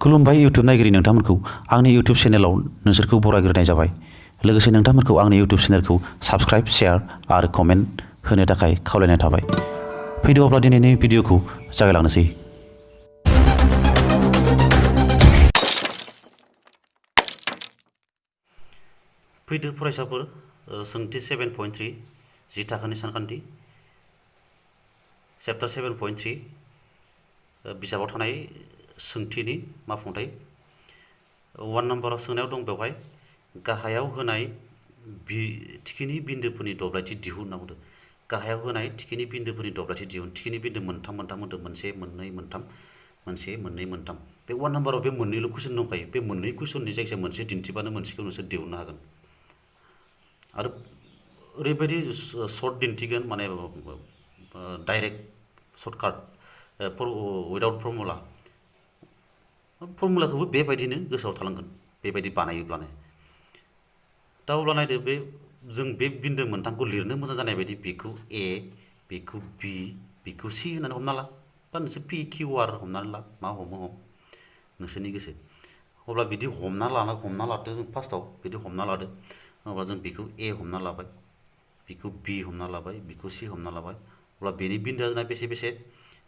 खुलुमबाय यूट्यूब नायगिरि नोंथांमोनखौ आंनि यूट्यूब चेनेलाव नोंसोरखौ बरायग्रोनाय जाबाय। लोगोसे नोंथांमोनखौ आंनि यूट्यूब चेनेलखौ साबस्क्राइब, शेयार आरो कमेन्ट होनो थाखाय खावलायनाय थाबाय। फैदो अब्ला दिनैनि भिडिअखौ जागायलांनोसै। फैदो फरायसाफोर, सोंथि 7.3 जि थाखोनि सानखान्थि चैप्टार 7.3 बिजाबाव थानाय सोंथिनि मावफुंथाय 1 नम्बराव सोंनायाव दं बेवहाय गाहायाव होनाय थिखिनि बिन्दोफोरनि दब्लायथि दिहुन होनना बुंदों। गाहायाव होनाय थिखिनि बिन्दोफोरनि दब्लायथि दिहुन। थिखिनि बिन्दो मोनथाम होनदों, मोनसे मोननै मोनथाम, मोनसे मोननै मोनथाम। बे 1 नम्बराव बे मोननैल' कुइसन दंखायो। बे मोननै कुइसननि जायखिजाया मोनसे दिन्थिबानो मोनसेखौ नोंसोर दिहुननो हागोन। आरो ओरैबायदि सर्ट दिन्थिगोन, माने डाइरेक्ट सर्टकाट उइदाउट फर्मुला। फर्मुलाखौबो बेबायदिनो गोसोआव थालांगोन, बेबायदि बानायोब्लानो। दा अब्ला नायदो, जों बे बिन्दो मोनथामखौ लिरनो मोजां जानाय बायदि बेखौ ए, बेखौ बि, बेखौ सि होननानै हमना ला, बा नोंसोर पि किउ आर हमनानै ला, मा हमो हम नोंसोरनि गोसो। अब्ला बिदि हमना लादो जों फार्स्टआव, बिदि हमना लादो। अब्ला जों बेखौ ए हमना लाबाय, बेखौ बि हमना लाबाय, बेखौ सि हमना लाबाय। अब्ला बेनि बिन्दोआ जोंना बेसे बेसे?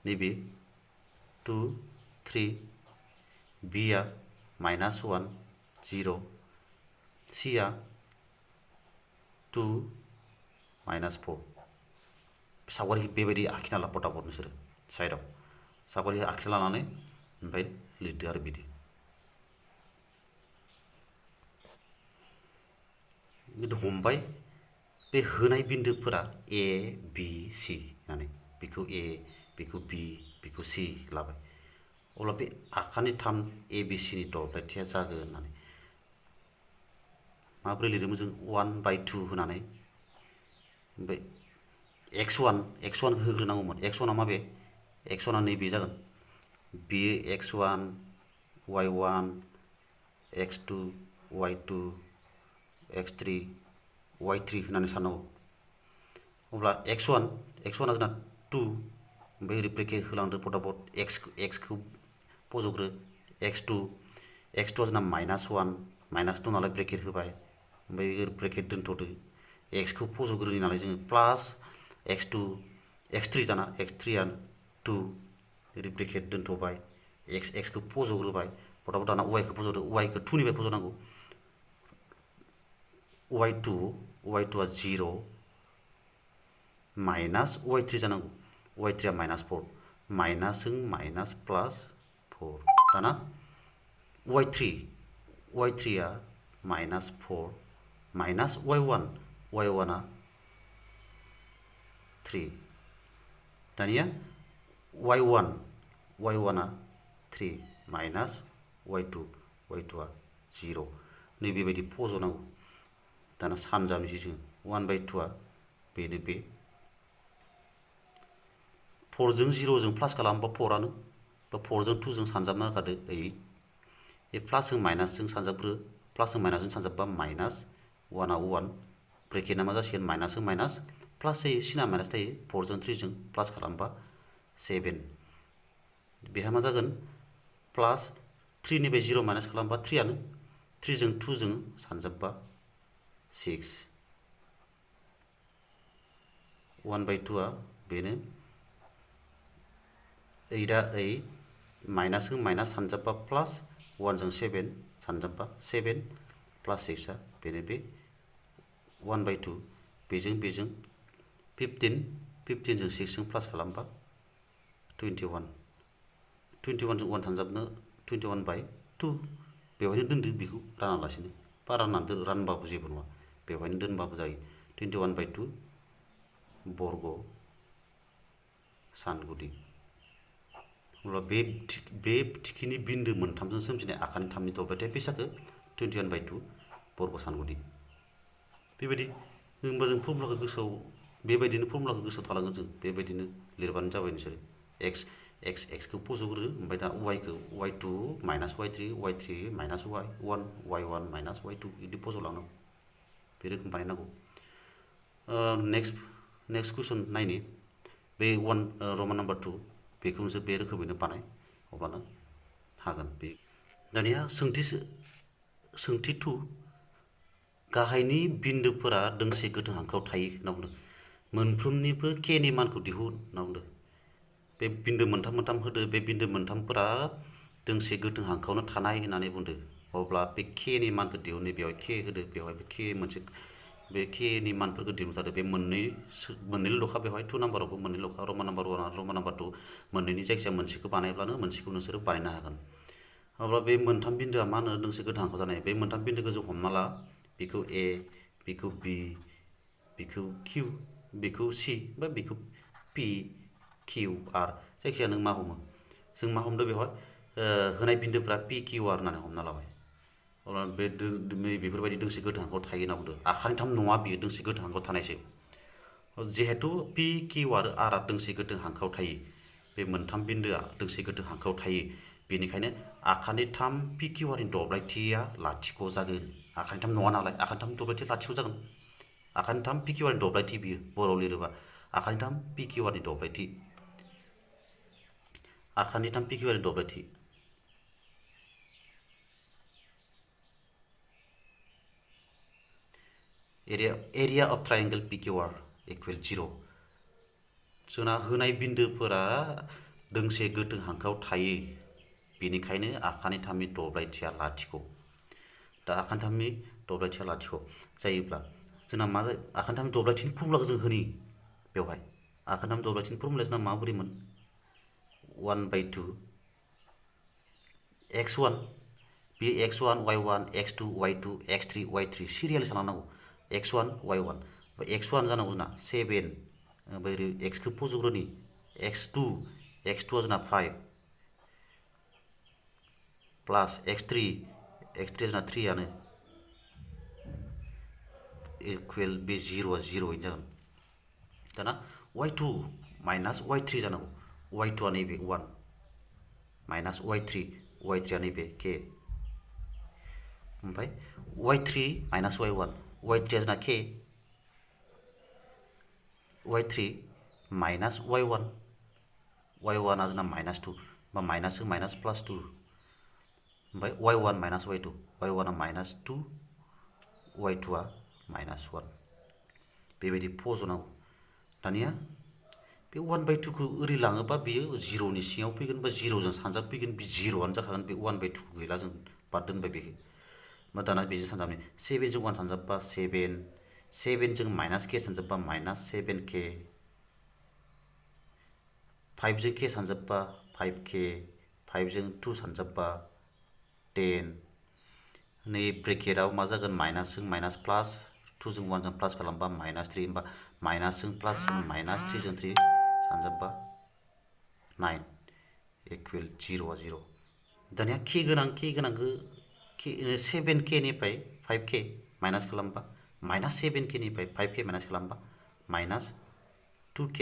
नैबे 2, 3, बिआ -1, 0, सिआ 2, -4। सावगारिखौ बेबायदि आखिना ला फटाफट नोंसोरो साइडआव। सावगारिखौ आखिना लानानै ओमफ्राय लिरदो आरो बिदि हमबाय। बे होनाय बिन्दोफोरा ए, बि, सि होननानै बेखौ ए, बेखौ बि, बेखौ सि लाबाय। अब्ला बे आखानि 3 ए, बि, सि नि दब्लायथिया जागोन होननानै माबोरै लिरोमोन जों? 1/2 होनानै, ओमफ्राय x1 होग्रोनांगौमोन। x1 आ माबे? x1 आ नैबे जागोन। बेयो x1, y1, x2, y2, x3, y3 होननानै साननांगौ। अब्ला x1 आ जोंना 2, ओमफ्राय ओरै ब्रेकेट होलांदो फटाफट। x खौ फज'ग्रो। x2 आ जोंना -1 नालाय ब्रेकेट होबाय, ओमफ्राय ब्रेकेट दोनथ'दो। x खौ फज'ग्रोनि नालाय जोङो प्लास x2, x3 आ 2, ओरै ब्रेकेट दोनथ'बाय। x खौ फज'ग्रोबाय फटाफट। दाना y खौ फज'दो। y खौ 2 निफ्राय फज'नांगौ। y2 आ 0 माइनास y3 जानांगौ। y3 आ -4, माइनासजों माइनास प्लास 4। दाना y3 आ -4 माइनास y1 आ 3। दानिया y1 आ 3 माइनास y2 आ 0। नैबेबायदि फज'नांगौ। दाना सानजाबनोसै जोङो। 1/2 आ बेनो बे 4 जों 0 जों प्लास खालामोबा 4 आनो, बा 4 जों 2 जों सानजाबना होखादो 8। बे प्लासजों माइनासजों सानजाबग्रो। प्लासजों माइनासजों सानजाबबा -1 आ 1, ब्रेकेटआ मा जासिगोन? माइनासजों माइनास प्लास जायो, सिना माइनास थायो। 4 जों 3 जों प्लास खालामबा 7। बेहा मा जागोन? प्लास 3 निफ्राय 0 माइनास खालामबा 3 आनो, 3 जों 2 जों सानजाबबा 6। 1/2 आ बेनो 8 आ 8, माइनासजों माइनास सानजाबबा प्लास, 1 जों 7 सानजाबबा 7 प्लास 6 आ बेनो बे 1/2। बेजों 15 जों 6 जों प्लास खालामबा 21। 21 जों 1 सानजाबनो 21/2। बेवहायनो दोनदो बेखौ रानालासिनो, बा रानबाबो जेबो नङा, बेवहायनो दोनबाबो जायो। 21/2 बर्ग सानगुदि। अब्ला बे थिखिनि बिन्दो मोनथामजों सोमजिनाय आखानि 3नि दब्लायथिया बेसे जाखो? 21/2 बर्ग सानगुदि। बेबायदि होनबा जों फर्मुलाखौ गोसोआव, बेबायदिनो फर्मुलाखौ गोसोआव थालांगोन जों। बेबायदिनो लिरबानो जाबाय नोंसोरो। x खौ फज'ग्रो, ओमफ्राय दा y2 -y3, y3 -y1, y1 -y2 बिदि फज'लांनांगौ। बे रोखोम बानायनांगौ। नेक्स्ट कुइसन नायनि। बे रमान नम्बर 2 बेखौ नोंसोर बे रोखोमैनो बानाय, अब्लानो हागोन। दानिया सोंथि 2 गाहायनि बिन्दोफोरा दोंसे गोथों हांखोआव थायो होनना बुंदों मोनफ्रोमनिबो k नि मानखौ दिहुन होनना बुंदों बे बिन्दो मोनथाम होदो बे बिन्दो मोनथामफोरा दोंसे गोथों हांखोआवनो थानाय होननानै बुंदों अब्ला बे k नि मानखौ दिहुननो बेवहाय k होदो बेवहाय k मोनसे बे k नि मानफोरखौ दिहुननो जादों बे मोननैल'खा बेवहाय 2 नाम्बारावबो मोननैल'खा रमान नाम्बार 1 आरो रमान नाम्बार 2 मोननैनि जायखिजाया मोनसेखौ बानायब्लानो मोनसेखौ नोंसोरो बानायनो हागोन अब्ला बे मोनथाम बिन्दोआ मा होनो दोंसे गोथों हांखोआव जानाय बे मोनथाम बिन्दोखौ जों हमना ला बेखौ a बेखौ b बेखौ q बेखौ c बा बेखौ p q r जायखिजाया नों मा हमो जों मा हमदों बेवहाय होनाय बिन्दोफ्रा p q r होननानै हमना लाबाय अब्ला बे बेफोरबायदि दोंसे गोथों हांखोआव थायो होनना बुंदों आखान्थाम नङा बियो दोंसे गोथों हांखोआव थानायसो जिहेतु p q आरो r आ दोंसे गोथों हांखोआव थायो बे मोनथाम बिन्दोआ दोंसे गोथों हांखोआव थायो बेनिखायनो आखान्थाम p q r नि दब्लायथिया लाथिख' जागोन आखान्थाम नङा नालाय आखान्थाम दब्लायथिया लाथिख' जागोन आखान्थाम p q r नि दब्लायथि बियो बर'आव लिरोबा आखान्थाम p q r नि दब्लायथि आखान्थाम p q r नि दब्लायथि area of triangle PQR equal 0 जोंना होनाय बिन्दोफोरा दोंसे गोथों हांखोआव थायो बेनिखायनो आखान्थामनि दब्लायथिया लाथिख' दा आखान्थामनि दब्लायथिया लाथिख' जायोब्ला जोंना मा जायो आखान्थामनि दब्लायथिनि फर्मुलाखौ जों होनि बेवहाय आखान्थामनि दब्लायथिनि फर्मुलाया जोंना माबोरैमोन 1/2 x1 बे x1 y1 x2 y2 x3 y3 serial सालांनांगौ x1 y1 x1 जानांगौ जोंना 7 ओमफ्राय x खौ फज'ग्रोनि x2 आ जोंना 5 प्लास x3 जोंना 3 आनो इकुवेल बे 0 0 जागोन दाना y2 माइनास y3 जानांगौ y2 आ नैबे 1 माइनास y3 आ नैबे k ओमफ्राय y3 माइनास y1 y3 आ जोंना k y3 माइनास y1 आ जोंना माइनास 2 बा माइनास माइनास प्लास 2 ओमफ्राय y1 माइनास y2 y1 आ माइनास 2 y2 आ माइनास 1 बेबायदि फज'नांगौ दानिया बे 1/2 खौ ओरै लाङोबा बेयो 0 नि सिङाव फैगोन बा 0 जों सानजाबफैगोन बे 0 आनो जाखागोन बे 1/2 गैला जों बाद दोनबाय बेखौ मा दाना बेजों सानजाबनि 7 जों 1 सानजाबबा 7 जों माइनास k सानजाबबा माइनास 7k 5 जों k सानजाबबा 5k 5 जों 2 सानजाबबा 10 नै ब्रेकेटआव मा जागोन माइनास जों माइनास प्लास 2 जों 1 जों प्लास खालामबा माइनास 3 होमबा माइनास जों प्लास माइनास 3 जों 3 सानजाबबा 9 इकुवेल 0 आ 0 दानिया k गोनांखौ 7k निफ्राय 5k माइनास खालामबा माइनास 7k निफ्राय 5k माइनास खालामबा माइनास 2k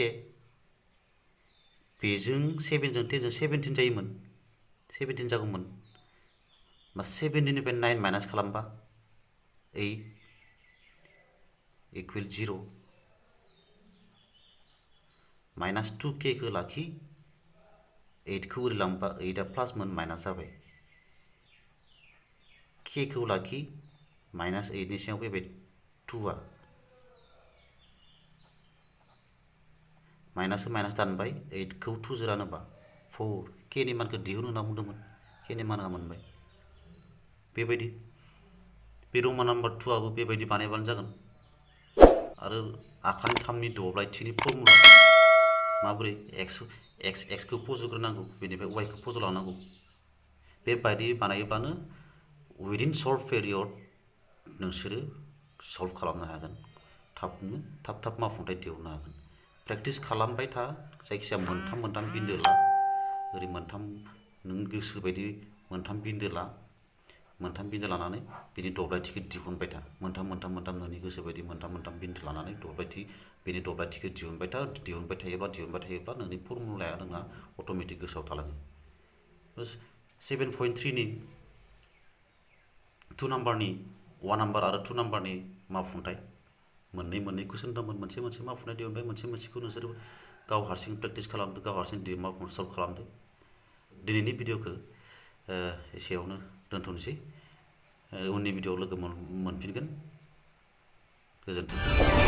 बेजों 7 जों 10 जों 17 जायोमोन 17 जागौमोन बा 17 निफ्राय 9 माइनास खालामबा 8 इकुवेल 0 माइनास 2k खौ लाखि 8 खौ ओरै लांबा 8 आ प्लास मोन माइनास जाबाय k खौ लाखि माइनास 8 नि सिङाव फैबाय 2 आ माइनास माइनास दानबाय 8 खौ 2 जों रानोबा 4 k नि मानखौ दिहुन होनना बुंदोंमोन k नि मानआ मोनबाय बेबायदि बे रमान नाम्बार 2 आबो बेबायदि बानायबानो जागोन आरो आखान्थामनि दब्लायथिनि फर्मुला माबोरै x खौ फज'ग्रोनांगौ बेनिफ्राय y खौ फज'लांनांगौ बेबायदि बानायोब्लानो उइदिन सर्ट पिरियड नोंसोरो सल्भ खालामनो हागोन थाब मावफुंथाय दिहुननो हागोन प्रेक्टिस खालामबाय था जायखिजाया मोनथाम बिन्दो ला ओरै मोनथाम नों गोसो बायदि मोनथाम बिन्दो लानानै बेनि दब्लायथिखौ दिहुनबाय था मोनथाम नोंनि गोसो बायदि मोनथाम बिन्दो लानानै बेनि दब्लायथिखौ दिहुनबाय थायोब्ला नोंनि फर्मुलाया नोंहा अट'मेटिक गोसोआव थालाङो 7.3 नि 2 नाम्बारनि 1 नाम्बार आरो 2 नाम्बारनि मावफुंथाय मोननै कुइसन दंमोन मोनसे मावफुंनाय दिहुनबाय मोनसेखौ नोंसोर गाव हारसिं प्रेक्टिस खालामदो गाव हारसिं सल्भ खालामदो दिनैनि भिडिअखौ एसेयावनो दोनथ'नोसै उननि भिडिअआव लोगो मोनफिनगोन गोजोन्थों